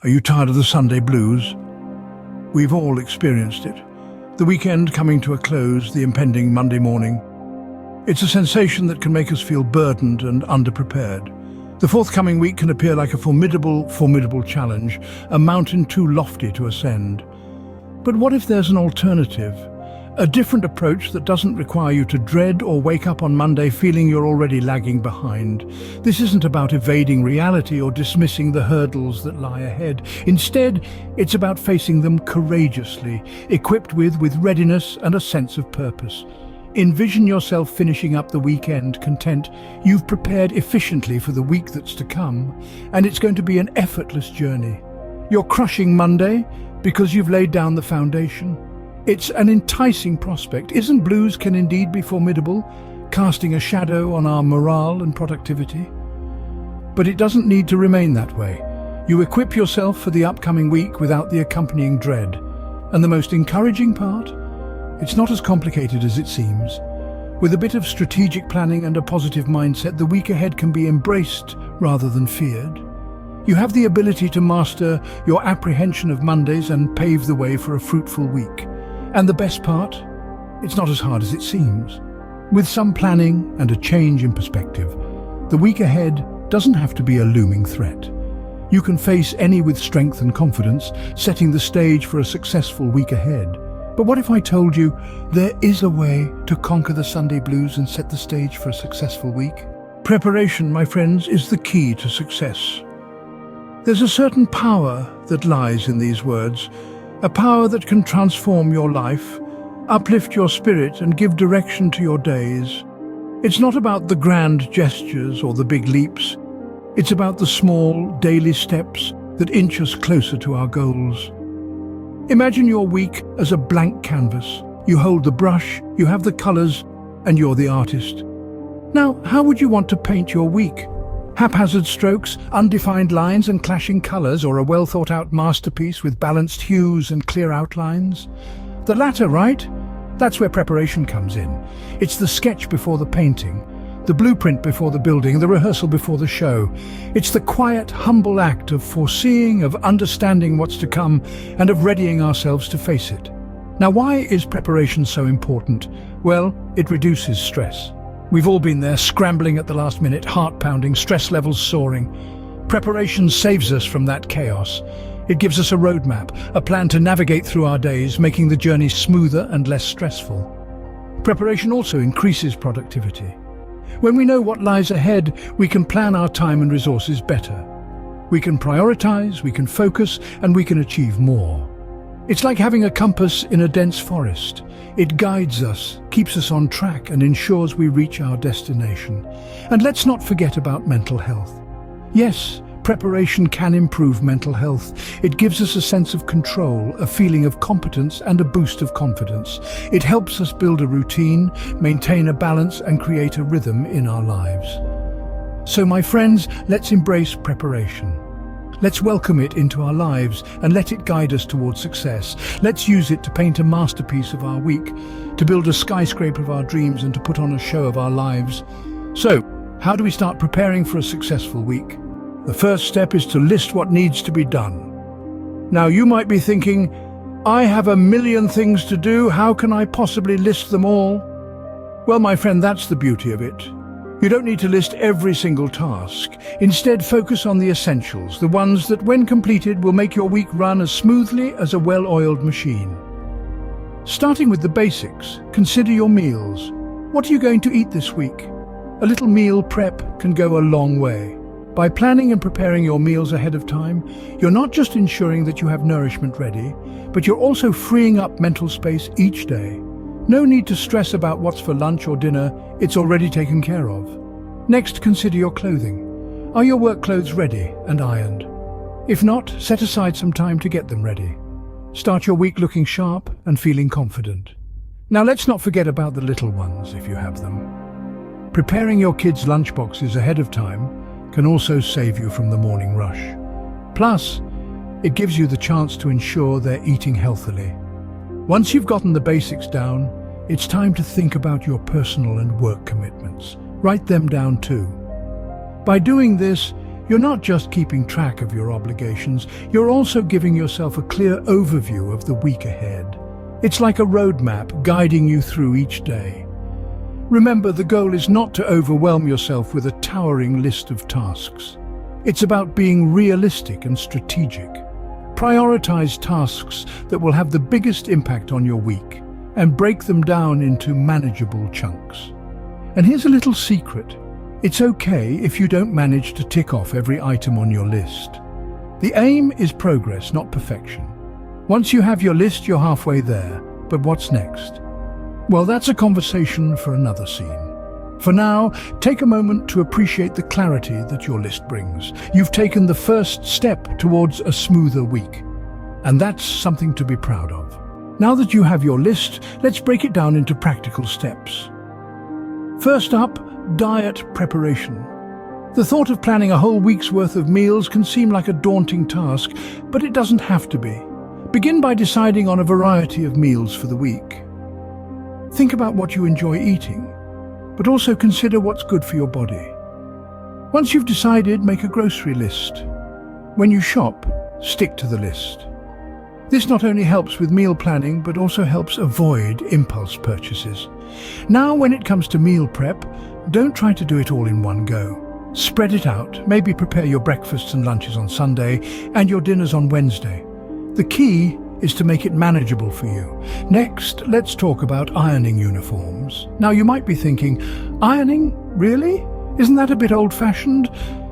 Are you tired of the Sunday blues? We've all experienced it. The weekend coming to a close, the impending Monday morning. It's a sensation that can make us feel burdened and underprepared. The forthcoming week can appear like a formidable challenge, a mountain too lofty to ascend. But what if there's an alternative? A different approach that doesn't require you to dread or wake up on Monday feeling you're already lagging behind. This isn't about evading reality or dismissing the hurdles that lie ahead. Instead, it's about facing them courageously, equipped with readiness and a sense of purpose. Envision yourself finishing up the weekend content you've prepared efficiently for the week that's to come, and it's going to be an effortless journey. You're crushing Monday because you've laid down the foundation. It's an enticing prospect. Isn't blues can indeed be formidable, casting a shadow on our morale and productivity? But it doesn't need to remain that way. You equip yourself for the upcoming week without the accompanying dread. And the most encouraging part? It's not as complicated as it seems. With a bit of strategic planning and a positive mindset, the week ahead can be embraced rather than feared. You have the ability to master your apprehension of Mondays and pave the way for a fruitful week. And the best part? It's not as hard as it seems. With some planning and a change in perspective, the week ahead doesn't have to be a looming threat. You can face any with strength and confidence, setting the stage for a successful week ahead. But what if I told you there is a way to conquer the Sunday blues and set the stage for a successful week? Preparation, my friends, is the key to success. There's a certain power that lies in these words, a power that can transform your life, uplift your spirit and give direction to your days. It's not about the grand gestures or the big leaps. It's about the small, daily steps that inch us closer to our goals. Imagine your week as a blank canvas. You hold the brush, you have the colors, and you're the artist. Now, how would you want to paint your week? Haphazard strokes, undefined lines and clashing colors, or a well-thought-out masterpiece with balanced hues and clear outlines? The latter, right? That's where preparation comes in. It's the sketch before the painting, the blueprint before the building, the rehearsal before the show. It's the quiet, humble act of foreseeing, of understanding what's to come, and of readying ourselves to face it. Now, why is preparation so important? Well, it reduces stress. We've all been there, scrambling at the last minute, heart pounding, stress levels soaring. Preparation saves us from that chaos. It gives us a roadmap, a plan to navigate through our days, making the journey smoother and less stressful. Preparation also increases productivity. When we know what lies ahead, we can plan our time and resources better. We can prioritize, we can focus, and we can achieve more. It's like having a compass in a dense forest. It guides us, keeps us on track, and ensures we reach our destination. And let's not forget about mental health. Yes, preparation can improve mental health. It gives us a sense of control, a feeling of competence, and a boost of confidence. It helps us build a routine, maintain a balance, and create a rhythm in our lives. So, my friends, let's embrace preparation. Let's welcome it into our lives and let it guide us towards success. Let's use it to paint a masterpiece of our week, to build a skyscraper of our dreams, and to put on a show of our lives. So, how do we start preparing for a successful week? The first step is to list what needs to be done. Now, you might be thinking, I have a million things to do, how can I possibly list them all? Well, my friend, that's the beauty of it. You don't need to list every single task. Instead, focus on the essentials, the ones that, when completed, will make your week run as smoothly as a well-oiled machine. Starting with the basics, consider your meals. What are you going to eat this week? A little meal prep can go a long way. By planning and preparing your meals ahead of time, you're not just ensuring that you have nourishment ready, but you're also freeing up mental space each day. No need to stress about what's for lunch or dinner, it's already taken care of. Next, consider your clothing. Are your work clothes ready and ironed? If not, set aside some time to get them ready. Start your week looking sharp and feeling confident. Now let's not forget about the little ones, if you have them. Preparing your kids' lunchboxes ahead of time can also save you from the morning rush. Plus, it gives you the chance to ensure they're eating healthily. Once you've gotten the basics down, it's time to think about your personal and work commitments. Write them down too. By doing this, You're not just keeping track of your obligations, you're also giving yourself a clear overview of the week ahead. It's like a roadmap guiding you through each day. Remember, the goal is not to overwhelm yourself with a towering list of tasks. It's about being realistic and strategic. Prioritize tasks that will have the biggest impact on your week and break them down into manageable chunks. And here's a little secret. It's okay if you don't manage to tick off every item on your list. The aim is progress, not perfection. Once you have your list, you're halfway there. But what's next? Well, that's a conversation for another scene. For now, take a moment to appreciate the clarity that your list brings. You've taken the first step towards a smoother week, and that's something to be proud of. Now that you have your list, let's break it down into practical steps. First up, diet preparation. The thought of planning a whole week's worth of meals can seem like a daunting task, but it doesn't have to be. Begin by deciding on a variety of meals for the week. Think about what you enjoy eating, but also consider what's good for your body. Once you've decided, make a grocery list. When you shop, stick to the list. This not only helps with meal planning, but also helps avoid impulse purchases. Now, when it comes to meal prep, don't try to do it all in one go. Spread it out. Maybe prepare your breakfasts and lunches on Sunday and your dinners on Wednesday. The key is to make it manageable for you. Next, let's talk about ironing uniforms. Now, you might be thinking, ironing? Really? Isn't that a bit old-fashioned?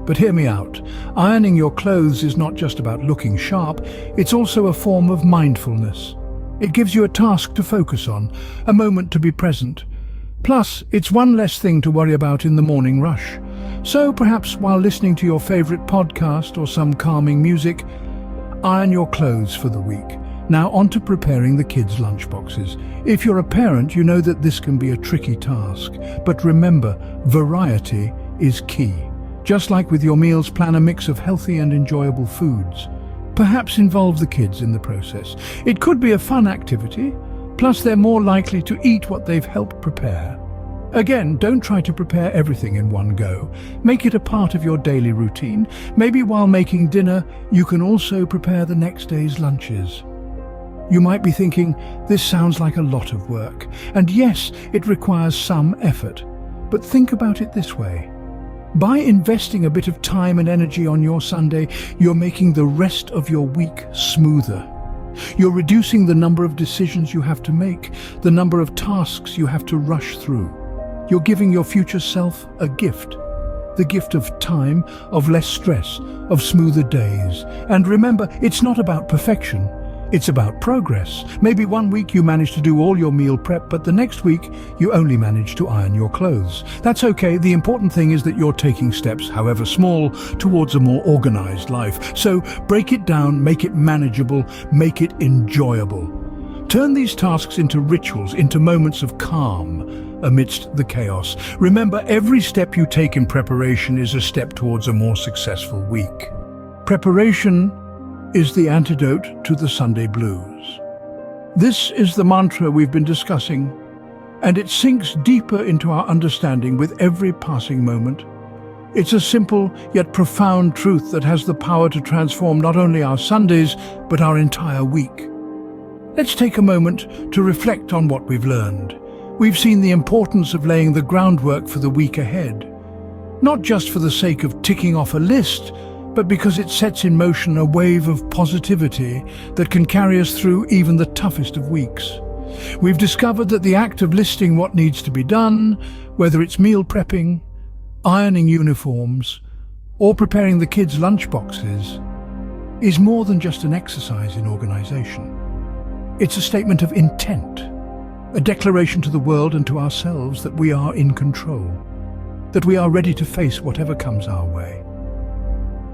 But hear me out. Ironing your clothes is not just about looking sharp, it's also a form of mindfulness. It gives you a task to focus on, a moment to be present. Plus, it's one less thing to worry about in the morning rush. So perhaps while listening to your favorite podcast or some calming music, iron your clothes for the week. Now on to preparing the kids' lunchboxes. If you're a parent, you know that this can be a tricky task. But remember, variety is key. Just like with your meals, plan a mix of healthy and enjoyable foods. Perhaps involve the kids in the process. It could be a fun activity, plus they're more likely to eat what they've helped prepare. Again, don't try to prepare everything in one go. Make it a part of your daily routine. Maybe while making dinner, you can also prepare the next day's lunches. You might be thinking, this sounds like a lot of work. And yes, it requires some effort. But think about it this way. By investing a bit of time and energy on your Sunday, you're making the rest of your week smoother. You're reducing the number of decisions you have to make, the number of tasks you have to rush through. You're giving your future self a gift. The gift of time, of less stress, of smoother days. And remember, it's not about perfection. It's about progress. Maybe one week you manage to do all your meal prep, but the next week you only manage to iron your clothes. That's okay. The important thing is that you're taking steps, however small, towards a more organized life. So break it down, make it manageable, make it enjoyable. Turn these tasks into rituals, into moments of calm amidst the chaos. Remember, every step you take in preparation is a step towards a more successful week. Preparation is the antidote to the Sunday blues. This is the mantra we've been discussing, and it sinks deeper into our understanding with every passing moment. It's a simple yet profound truth that has the power to transform not only our Sundays, but our entire week. Let's take a moment to reflect on what we've learned. We've seen the importance of laying the groundwork for the week ahead, not just for the sake of ticking off a list, but because it sets in motion a wave of positivity that can carry us through even the toughest of weeks. We've discovered that the act of listing what needs to be done, whether it's meal prepping, ironing uniforms, or preparing the kids' lunchboxes, is more than just an exercise in organization. It's a statement of intent, a declaration to the world and to ourselves that we are in control, that we are ready to face whatever comes our way.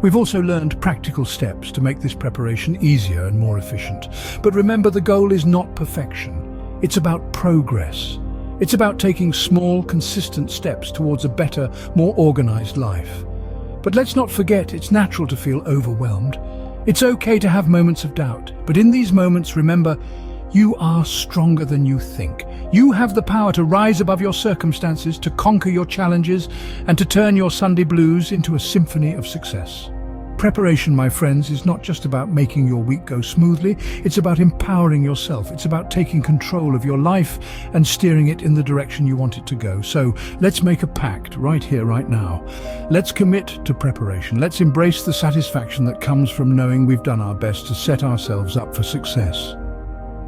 We've also learned practical steps to make this preparation easier and more efficient. But remember, the goal is not perfection. It's about progress. It's about taking small, consistent steps towards a better, more organized life. But let's not forget, it's natural to feel overwhelmed. It's okay to have moments of doubt. But in these moments, remember, You are stronger than you think. You have the power to rise above your circumstances, to conquer your challenges, and to turn your Sunday blues into a symphony of success. Preparation, my friends, is not just about making your week go smoothly. It's about empowering yourself. It's about taking control of your life and steering it in the direction you want it to go. So let's make a pact right here, right now. Let's commit to preparation. Let's embrace the satisfaction that comes from knowing we've done our best to set ourselves up for success.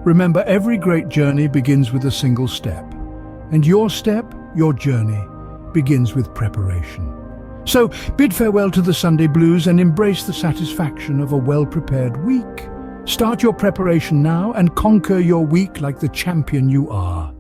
Remember, every great journey begins with a single step. And your step, your journey, begins with preparation. So bid farewell to the Sunday blues and embrace the satisfaction of a well-prepared week. Start your preparation now and conquer your week like the champion you are.